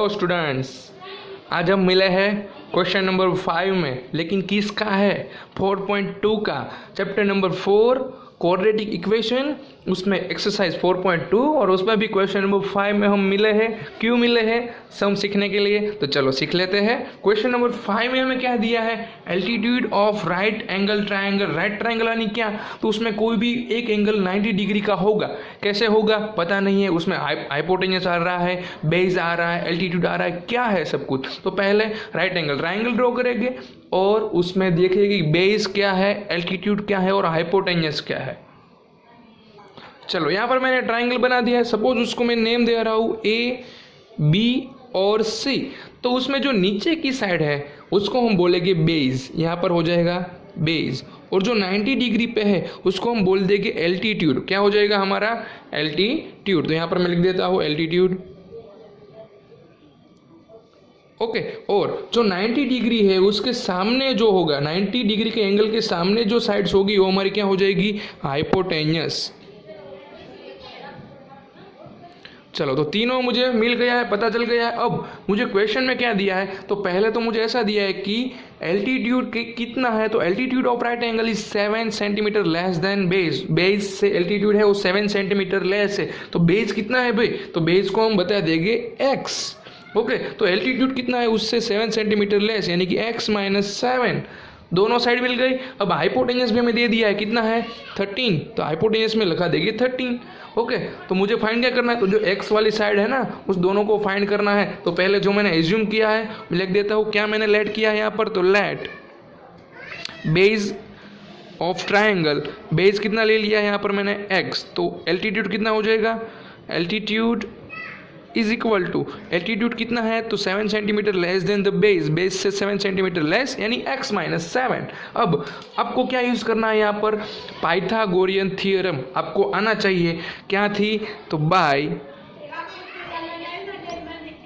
Hello students, आज हम मिले हैं क्वेश्चन नंबर 5 में, लेकिन किसका है? 4.2 का चैप्टर नंबर 4 क्वाड्रेटिक इक्वेशन, उसमें एक्सरसाइज 4.2 और उसमें भी क्वेश्चन नंबर 5 में हम मिले हैं। क्यों मिले हैं? सम सीखने के लिए। तो चलो सीख लेते हैं। क्वेश्चन नंबर 5 में हमें क्या दिया है? Altitude of right angle triangle. Right triangle यानी क्या? तो उसमें कोई भी एक एंगल 90 डिग्री का होगा। कैसे होगा पता नहीं है, उसमें हाइपोटेन्यूस आ रहा है, बेस आ रहा है, एल्टीट्यूड आ रहा है, क्या है सब कुछ। तो पहले राइट एंगल ट्रायंगल ड्रॉ करेंगे और उसमें देखिए कि बेस क्या है, एल्टीट्यूड क्या है और हाइपोटेन्यूस क्या है। चलो यहाँ पर मैंने ट्रायंगल बना दिया है। सपोज उसको मैं नेम दे रहा हूँ ए, बी और सी। तो उसमें जो नीचे की साइड है उसको हम बोलेंगे बेस, यहाँ पर हो जाएगा बेस। और जो 90 डिग्री पे है उसको हम बोल देंगे एल्टीट्यूड। क्या हो जाएगा हमारा? एल्टीट्यूड। तो यहाँ पर मैं लिख देता हूँ एल्टीट्यूड। ओके। और जो 90 डिग्री है उसके सामने जो होगा, 90 डिग्री के एंगल के सामने जो साइड्स होगी वो हमारी क्या हो जाएगी? हाइपोटेन्यूस। चलो, तो तीनों मुझे मिल गया है, पता चल गया है। अब मुझे क्वेश्चन में क्या दिया है? तो पहले तो मुझे ऐसा दिया है कि एल्टीट्यूड कितना है। तो altitude of right angle is 7 centimetre less then base. Base से एल्टीट्यूड है वो 7 सेंटीमीटर लेस है। तो बेस कितना है भाई? तो बेस को हम बता देंगे x। ओके। तो एल्टीट्यूड कितना है उससे 7 सेंटीमीटर लेस, यानी कि x माइनस 7। दोनों साइड मिल गई। अब हाइपोटेन्यूस भी हमें दे दिया है, कितना है? 13। तो हाइपोटेन्यूस में लिखा देंगे 13। ओके। तो मुझे फाइंड क्या करना है? तो जो x वाली साइड है ना, उस दोनों को फाइंड करना है। तो पहले जो मैंने एज्यूम किया है मैं लिख देता हूँ। क्या मैंने लेट किया है यहाँ पर? तो let base of triangle, base कितना ले लिया है यहाँ पर मैंने? x। तो एल्टीट्यूड कितना हो जाएगा? Altitude is equal to, altitude कितना है? तो 7 centimetre less than the base. Base से 7 सेंटीमीटर लेस यानी x माइनस 7। अब आपको क्या यूज़ करना है यहाँ पर? पाइथागोरियन थियरम आपको आना चाहिए। क्या थी? तो by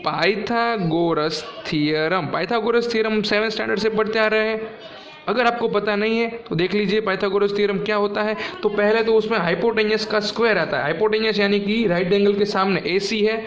Pythagoras theorem. Pythagoras theorem 7 standard से पढ़ते आ रहे हैं। अगर आपको पता नहीं है तो देख लीजिए पाइथागोरस थ्योरम क्या होता है। तो पहले तो उसमें हाइपोटेन्यूस का स्क्वायर आता है। हाइपोटेन्यूस यानी कि राइट एंगल के सामने AC है,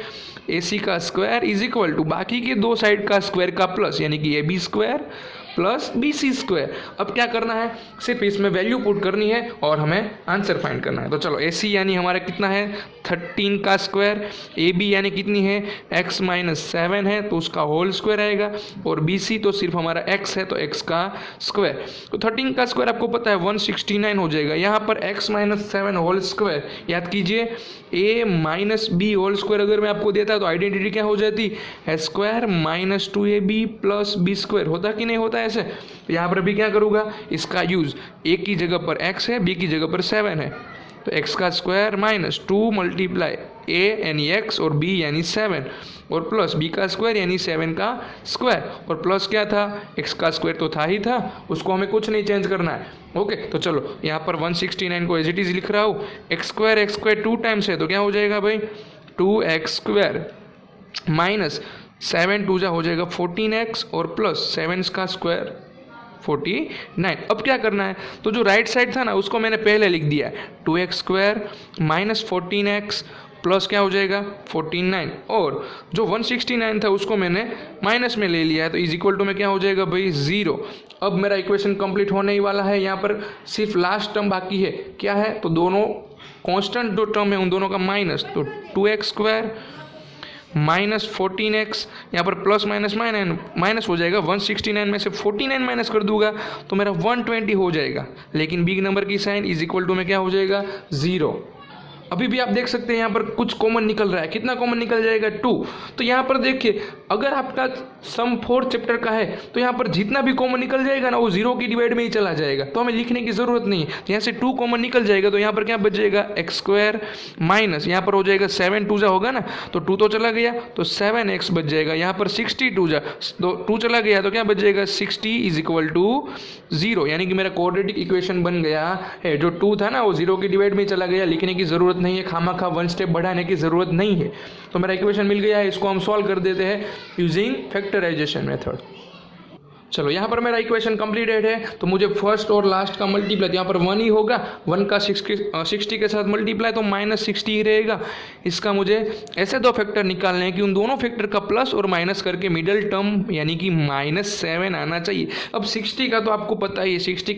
AC का स्क्वायर इज इक्वल टू बाकी के दो साइड का स्क्वायर का प्लस, यानी कि AB square plus BC square. अब क्या करना है? सिर्फ इसमें वैल्यू पुट करनी है और हमें आंसर फाइंड करना है। तो चलो, AC यानी हमारा कितना है? 13 का स्क्वायर। AB यानी कितनी है? x माइनस 7 है तो उसका होल स्क्वायर आएगा। और BC तो सिर्फ हमारा x है तो x का स्क्वायर। तो 13 का स्क्वायर आपको पता है 169 हो जाएगा। यहाँ पर x माइनस 7 होल स्क्वायर, याद कीजिए a minus b whole square अगर मैं आपको देता तो आइडेंटिटी क्या हो जाती? a square minus 2ab plus b square. होता कि नहीं होता ऐसे? तो यहाँ पर अभी क्या करूँगा? इसका यूज़, a की जगह पर x है, b की जगह पर 7 है। तो x का स्क्वायर माइनस 2 मल्टीप्लाई a यानी x और b यानी 7 और प्लस b का स्क्वायर यानी 7 का स्क्वायर। और प्लस क्या था? x का स्क्वायर तो था ही था, उसको हमें कुछ नहीं चेंज करना है। ओके। तो चलो यहाँ पर 169 को एज इट इज लिख रहा हूँ। x स्क्वायर 2 टाइम्स है तो क्या हो जाएगा भाई? 2x स्क्वायर माइनस 7 2 जा हो जाएगा 14x और प्लस 7 का स्क्वायर 49। अब क्या करना है? तो जो राइट साइड था ना उसको मैंने पहले लिख दिया है। 2x square minus 14x plus क्या हो जाएगा? 49। और जो 169 था उसको मैंने माइनस में ले लिया है तो इज इक्वल टू में क्या हो जाएगा भाई? 0। अब मेरा इक्वेशन कंप्लीट होने ही वाला है। यहाँ पर सिर्फ लास्ट टर्म बाकी है। क्या है? तो दोनों कॉन्स्टेंट जो टर्म है उन दोनों का माइनस। तो 2x स्क्वायर माइनस 14x, यहाँ पर प्लस माइनस माइनस हो जाएगा। 169 में से 49 माइनस कर दूंगा तो मेरा 120 हो जाएगा। लेकिन बिग नंबर की साइन इज इक्वल टू में क्या हो जाएगा? 0। अभी भी आप देख सकते हैं यहाँ पर कुछ कॉमन निकल रहा है। कितना कॉमन निकल जाएगा? 2। तो यहाँ पर देखिए, अगर आपका सम 4 चैप्टर का है तो यहाँ पर जितना भी कॉमन निकल जाएगा ना वो 0 की डिवाइड में ही चला जाएगा, तो हमें लिखने की ज़रूरत नहीं है। तो यहाँ से 2 कॉमन निकल जाएगा तो यहाँ पर क्या बच जाएगा? x स्क्वायर माइनस यहाँ पर हो जाएगा 7 2 जा होगा ना, तो 2 तो चला गया तो 7x बच जाएगा। यहाँ पर 62 जा, तो 2 चला गया तो क्या बच जाएगा? 60 इज इक्वल टू 0। यानी कि मेरा क्वाड्रेटिक इक्वेशन बन गया है। जो 2 था ना वो 0 की डिवाइड में चला गया, लिखने की ज़रूरत नहीं है, खामा 1 स्टेप बढ़ाने की ज़रूरत नहीं है। तो मेरा इक्वेशन मिल गया है। इसको हम सॉल्व कर देते हैं यूजिंग फैक्टराइजेशन मेथड। चलो यहाँ पर मेरा इक्वेशन कंप्लीटेड है, तो मुझे फर्स्ट और लास्ट का मल्टीप्लाई, यहाँ पर 1 ही होगा, 1 का 60 के साथ मल्टीप्लाई तो -60 ही रहेगा। इसका मुझे ऐसे दो फैक्टर निकालने हैं कि उन दोनों फैक्टर का प्लस और माइनस करके मिडल टर्म यानी कि -7 आना चाहिए। अब 60 का तो आपको पता ही है, 60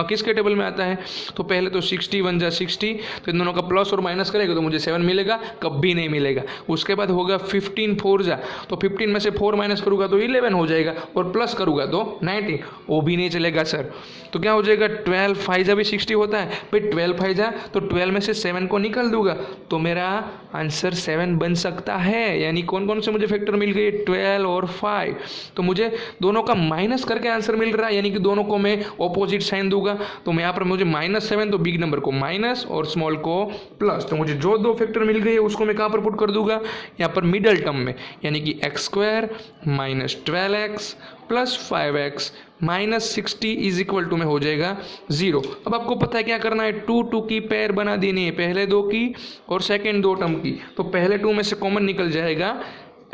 किसके टेबल में आता है, तो पहले तो 60 1 जा 60, तो इन दोनों का प्लस और माइनस करेगा तो मुझे 7 मिलेगा, कभी नहीं मिलेगा। उसके बाद होगा 15 4 जा, तो 15 में से 4 माइनस करूँगा तो 11 हो जाएगा, और प्लस करूँगा तो 19, वो भी नहीं चलेगा सर। तो क्या हो जाएगा, 12 5 जा भी 60 होता है भाई, 12 5 जा तो 12 में से 7 को निकाल दूंगा तो मेरा आंसर 7 बन सकता है। यानी कौन कौन से मुझे फैक्टर मिल गए, 12 और 5, तो मुझे दोनों का माइनस करके आंसर मिल रहा है, यानी कि दोनों को मैं ऑपोजिट साइन दूंगा। तो मैं यहाँ पर मुझे -7 तो बिग नंबर को माइनस और स्मॉल को प्लस, तो मुझे जो दो फैक्टर मिल गए उसको मैं कहाँ पर पुट कर दूंगा, यहाँ पर मिडल टर्म में, यानी कि x² - 12x + 5x -60 is equal to में हो जाएगा 0। अब आपको पता है क्या करना है, 2 2 की पेयर बना देनी है, पहले दो की और सेकंड दो टर्म की। तो पहले 2 में से कॉमन निकल जाएगा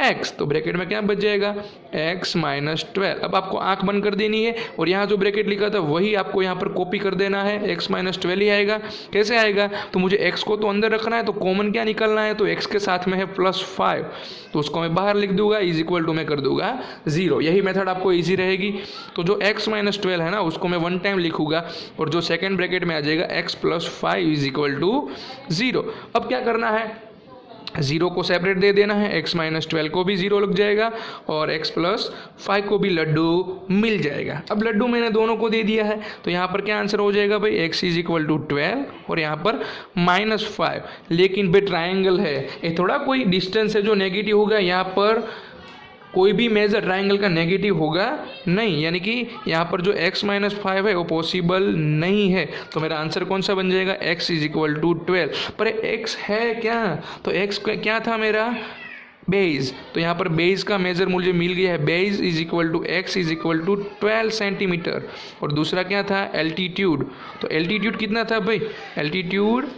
x, तो ब्रैकेट में क्या बच जाएगा, x - 12। अब आपको आंख बंद कर देनी है और यहाँ जो ब्रैकेट लिखा था वही आपको यहाँ पर कॉपी कर देना है, x - 12 ही आएगा। कैसे आएगा, तो मुझे x को तो अंदर रखना है, तो कॉमन क्या निकलना है, तो x के साथ में है +5, तो उसको मैं बाहर लिख दूंगा, इज इक्वल टू मैं कर दूंगा 0। यही मेथड आपको ईजी रहेगी। तो जो x - 12 है ना उसको मैं 1 टाइम लिखूंगा, और जो सेकेंड ब्रैकेट में आ जाएगा x + 5 इज इक्वल टू 0। अब क्या करना है, 0 को सेपरेट दे देना है, x - 12 को भी 0 लग जाएगा और x + 5 को भी लड्डू मिल जाएगा। अब लड्डू मैंने दोनों को दे दिया है, तो यहाँ पर क्या आंसर हो जाएगा भाई, x = 12 और यहाँ पर -5। लेकिन भाई ट्राइंगल है, ये थोड़ा कोई डिस्टेंस है जो नेगेटिव होगा, यहाँ पर कोई भी मेजर ट्राइंगल का नेगेटिव होगा नहीं, यानी कि यहाँ पर जो x - 5 है वो पॉसिबल नहीं है। तो मेरा आंसर कौन सा बन जाएगा, x = 12। पर x है क्या, तो x क्या था मेरा, बेस। तो यहाँ पर बेस का मेजर मुझे मिल गया है, बेस x = 12 सेंटीमीटर। और दूसरा क्या था, एल्टीट्यूड। तो एल्टीट्यूड कितना था भाई, एल्टीट्यूड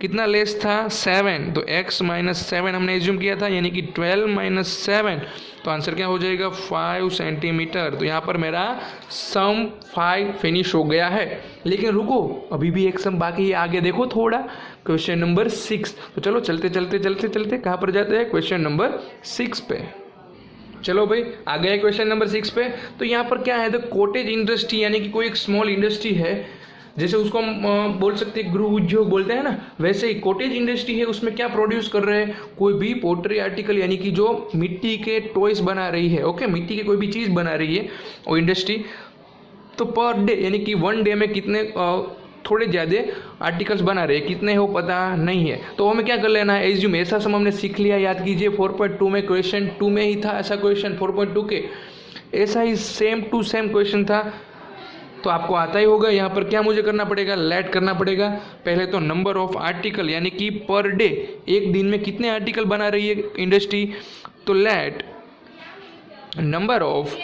कितना लेस था, 7, तो x - 7 हमने एज्यूम किया था, यानी कि 12 - 7, तो आंसर क्या हो जाएगा, 5 सेंटीमीटर। तो यहाँ पर मेरा सम 5 फिनिश हो गया है। लेकिन रुको, अभी भी एक सम बाकी है, आगे देखो थोड़ा, क्वेश्चन नंबर 6। तो चलो चलते कहाँ पर जाते हैं, क्वेश्चन नंबर 6 पे। चलो भाई आ गए क्वेश्चन नंबर 6 पे। तो यहाँ पर क्या है, द कॉटेज इंडस्ट्री, यानी कि कोई एक स्मॉल इंडस्ट्री है, जैसे उसको हम बोल सकते हैं गृह उद्योग बोलते हैं ना, वैसे ही कॉटेज इंडस्ट्री है। उसमें क्या प्रोड्यूस कर रहे हैं, कोई भी पोट्री आर्टिकल, यानी कि जो मिट्टी के टॉयज बना रही है, ओके, मिट्टी की कोई भी चीज़ बना रही है वो इंडस्ट्री। तो पर डे, यानी कि 1 डे में कितने थोड़े ज़्यादा आर्टिकल्स बना रहे हैं, कितने हो पता नहीं है। तो हमें क्या कर लेना है, एज्यूम, ऐसा सम हमने सीख लिया, याद कीजिए 4.2 में, क्वेश्चन 2 में ही था ऐसा क्वेश्चन, 4.2 के ऐसा ही सेम टू सेम क्वेश्चन था, तो आपको आता ही होगा। यहाँ पर क्या मुझे करना पड़ेगा, लेट करना पड़ेगा। पहले तो नंबर ऑफ आर्टिकल, यानी कि पर डे, एक दिन में कितने आर्टिकल बना रही है इंडस्ट्री, तो let number of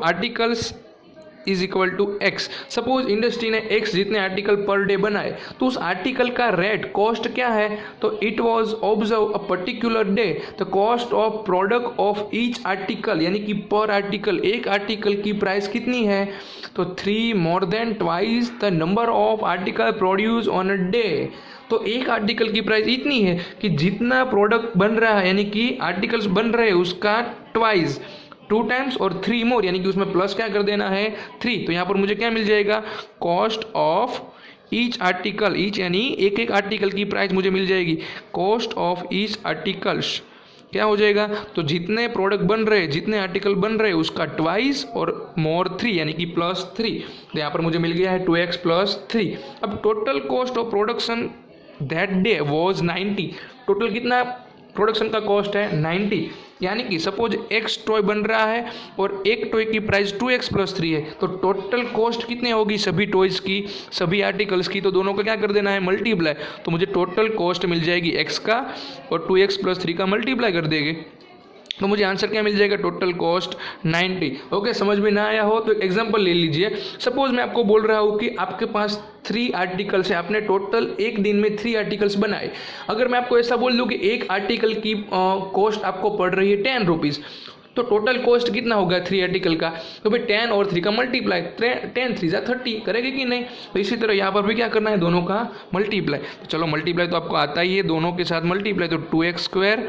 articles is equal to x। सपोज इंडस्ट्री ने x जितने आर्टिकल पर डे बनाए, तो उस आर्टिकल का रेट, कॉस्ट क्या है, तो it was observe a particular day the cost of product of each article, यानी कि पर आर्टिकल, एक आर्टिकल की प्राइस कितनी है, तो 3 more than twice the number of article produce on a day. तो एक आर्टिकल की प्राइस इतनी है कि जितना प्रोडक्ट बन रहा है, यानी कि आर्टिकल्स बन रहे हैं उसका ट्वाइस, 2 टाइम्स और 3 मोर, यानी कि उसमें प्लस क्या कर देना है, 3। तो यहाँ पर मुझे क्या मिल जाएगा, cost of each article, each यानी एक एक आर्टिकल की प्राइस मुझे मिल जाएगी, कॉस्ट ऑफ ईच आर्टिकल्स क्या हो जाएगा, तो जितने प्रोडक्ट बन रहे, जितने आर्टिकल बन रहे उसका ट्वाइस और मोर 3, यानी कि +3। तो यहाँ पर मुझे मिल गया है 2x + 3। अब total cost of production that day was 90। Total कितना प्रोडक्शन का कॉस्ट है, 90। यानी कि सपोज x टॉय बन रहा है और एक टॉय की प्राइस 2x + 3 है, तो टोटल कॉस्ट कितनी होगी सभी टॉयज़ की, सभी आर्टिकल्स की, तो दोनों का क्या कर देना है, मल्टीप्लाई। तो मुझे टोटल कॉस्ट मिल जाएगी x का और 2x + 3 का मल्टीप्लाई कर देंगे। तो मुझे आंसर क्या मिल जाएगा, टोटल कॉस्ट 90। ओके, समझ में ना आया हो तो एग्जांपल ले लीजिए। सपोज मैं आपको बोल रहा हूँ कि आपके पास 3 आर्टिकल्स है, आपने टोटल एक दिन में 3 आर्टिकल्स बनाए। अगर मैं आपको ऐसा बोल दूँ कि एक आर्टिकल की कॉस्ट आपको पड़ रही है 10 रुपीज़, तो टोटल कॉस्ट कितना होगा 3 आर्टिकल का, तो भाई 10 और 3 का मल्टीप्लाई, 10 3 जा 30 करेंगे कि नहीं। तो इसी तरह यहाँ पर भी क्या करना है, दोनों का मल्टीप्लाई। तो चलो मल्टीप्लाई तो आपको आता ही है, दोनों के साथ मल्टीप्लाई, तो 2x²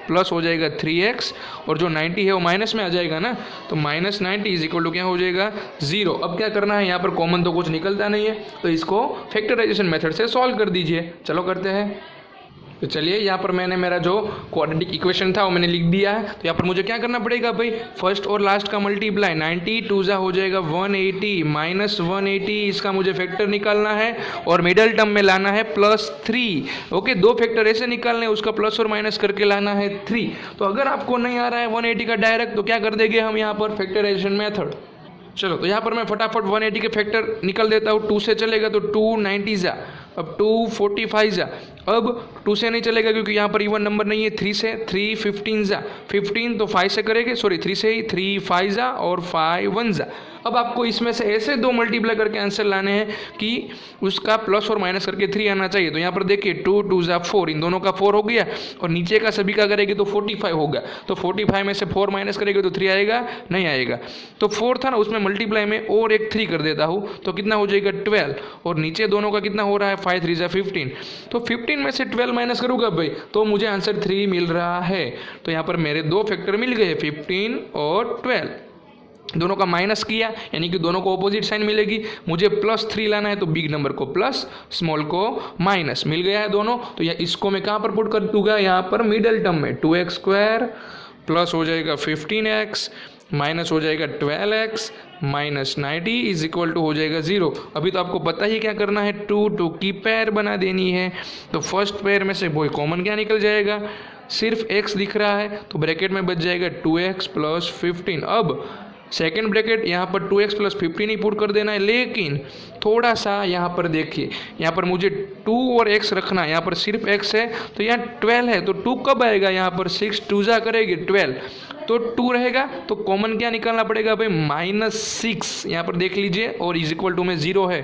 प्लस हो जाएगा 3x, और जो 90 है वो माइनस में आ जाएगा ना, तो -90 इज इक्वल टू क्या हो जाएगा 0। अब क्या करना है, यहाँ पर कॉमन तो कुछ निकलता नहीं है, तो इसको फैक्टराइजेशन मेथड से सॉल्व कर दीजिए। चलो करते हैं। तो चलिए यहाँ पर मैंने मेरा जो क्वाड्रेटिक इक्वेशन था वो मैंने लिख दिया है। तो यहाँ पर मुझे क्या करना पड़ेगा भाई, फर्स्ट और लास्ट का मल्टीप्लाई, 90 2 जा हो जाएगा 180 -180, इसका मुझे फैक्टर निकालना है और मिडल टर्म में लाना है +3। ओके, 2 फैक्टर ऐसे निकालने हैं, उसका प्लस और माइनस करके लाना है 3। तो अगर आपको नहीं आ रहा है 180 का डायरेक्ट, तो क्या कर देंगे हम यहाँ पर फैक्टराइजेशन मेथड। चलो तो यहाँ पर मैं फटाफट 180 के फैक्टर निकल देता हूँ। 2 से चलेगा तो 2 90 जा, अब 2 45 जा, अब 2 से नहीं चलेगा क्योंकि यहाँ पर इवन नंबर नहीं है। 3 से 3 15 जा, 15 तो 5 से करेंगे, सॉरी 3 से ही 3 5 जा और 5 1 जा। अब आपको इसमें से ऐसे 2 मल्टीप्लाई करके आंसर लाने हैं कि उसका प्लस और माइनस करके 3 आना चाहिए। तो यहाँ पर देखिए 2 2 जा 4, इन दोनों का 4 हो गया, और नीचे का सभी का करेंगे तो 45 होगा। तो 45 में से 4 माइनस करेंगे तो 3 आएगा, नहीं आएगा। तो 4 था ना, उसमें मल्टीप्लाई में और एक 3 कर देता हूँ, तो कितना हो जाएगा 12, और नीचे दोनों का कितना हो रहा है 5 3 जा 15। तो 15 में से 12 माइनस करूँगा भाई, तो मुझे आंसर 3 मिल रहा है। तो यहाँ पर मेरे 2 फैक्टर मिल गए, 15 और 12। दोनों का माइनस किया यानी कि दोनों को ऑपोजिट साइन मिलेगी। मुझे +3 लाना है, तो बिग नंबर को प्लस, स्मॉल को माइनस, मिल गया है दोनों। तो या इसको मैं कहाँ पर पुट कर दूंगा, यहाँ पर मिडल टर्म में 2x² प्लस हो जाएगा 15x माइनस हो जाएगा 12x -90 इज इक्वल टू हो जाएगा 0। अभी तो आपको पता ही क्या करना है, 2 की पैर बना देनी है। तो फर्स्ट पैर में से वही कॉमन क्या निकल जाएगा, सिर्फ x दिख रहा है, तो ब्रैकेट में बच जाएगा 2x प्लस 15। अब सेकेंड ब्रैकेट यहाँ पर 2x प्लस 15 ही पुट कर देना है, लेकिन थोड़ा सा यहाँ पर देखिए, यहाँ पर मुझे 2 और x रखना है, यहाँ पर सिर्फ x है तो यहाँ 12 है, तो 2 कब आएगा, यहाँ पर 6 2 जा करेगी 12, तो 2 रहेगा, तो कॉमन क्या निकालना पड़ेगा भाई -6, यहाँ पर देख लीजिए, और इज इक्वल टू में 0 है।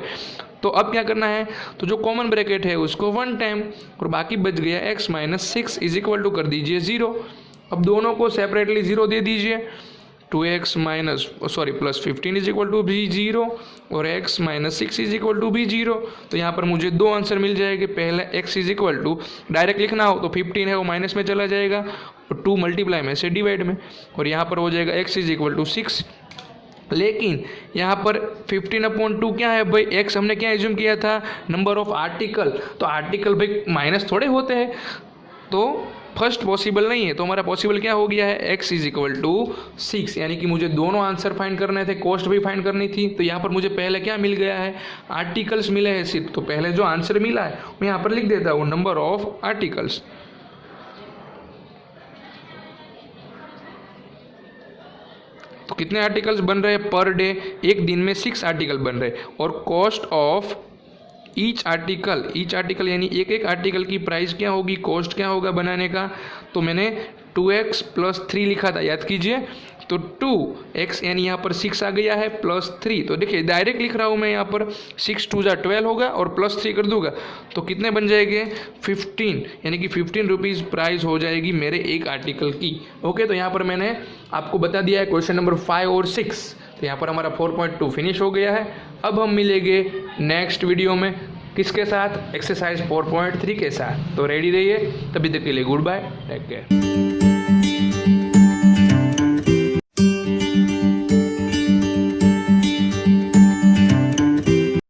तो अब क्या करना है, तो जो कॉमन ब्रैकेट है उसको 1 टाइम, और बाकी बच गया x -6 इज इक्वल टू कर दीजिए 0। अब दोनों को सेपरेटली 0 दे दीजिए, 2x plus 15 is equal to भी 0 और x -6 इज इक्वल टू भी 0। तो यहाँ पर मुझे 2 आंसर मिल जाएंगे। पहले x is equal to direct लिखना हो तो 15 है वो माइनस में चला जाएगा, और 2 मल्टीप्लाई में से डिवाइड में, और यहाँ पर हो जाएगा x इज इक्वल टू 6। लेकिन यहाँ पर 15/2 क्या है भाई, x हमने क्या एज्यूम किया था, नंबर ऑफ आर्टिकल। तो आर्टिकल भाई माइनस थोड़े होते हैं, तो फर्स्ट पॉसिबल नहीं है। तो हमारा पॉसिबल क्या हो गया है, x इज इक्वल टू 6, यानी कि मुझे दोनों आंसर फाइंड करने थे, कॉस्ट भी फाइंड करनी थी। तो यहाँ पर मुझे पहले क्या मिल गया है, आर्टिकल्स मिले हैं सिर्फ। तो पहले जो आंसर मिला है मैं यहाँ पर लिख देता हूँ, नंबर ऑफ आर्टिकल्स। तो कितने आर्टिकल्स बन रहे हैं पर डे, एक दिन में 6 आर्टिकल बन रहे हैं, और कॉस्ट ऑफ ईच आर्टिकल यानी एक एक आर्टिकल की प्राइस क्या होगी, कॉस्ट क्या होगा बनाने का। तो मैंने 2x प्लस 3 लिखा था, याद कीजिए। तो 2x यानी यहाँ पर 6 आ गया है प्लस 3। तो देखिए डायरेक्ट लिख रहा हूँ मैं, यहाँ पर 6 2 जा 12 होगा और प्लस 3 कर दूंगा, तो कितने बन जाएंगे 15, यानी कि 15 रुपीज़ प्राइस हो जाएगी मेरे एक आर्टिकल की। ओके, तो यहाँ पर मैंने आपको बता दिया है क्वेश्चन नंबर 5 और 6। तो यहाँ पर हमारा 4.2 फिनिश हो गया है। अब हम मिलेंगे नेक्स्ट वीडियो में, किसके साथ, एक्सरसाइज 4.3 के साथ। तो रेडी रहिए, तभी तक के लिए गुड बाय, टेक केयर।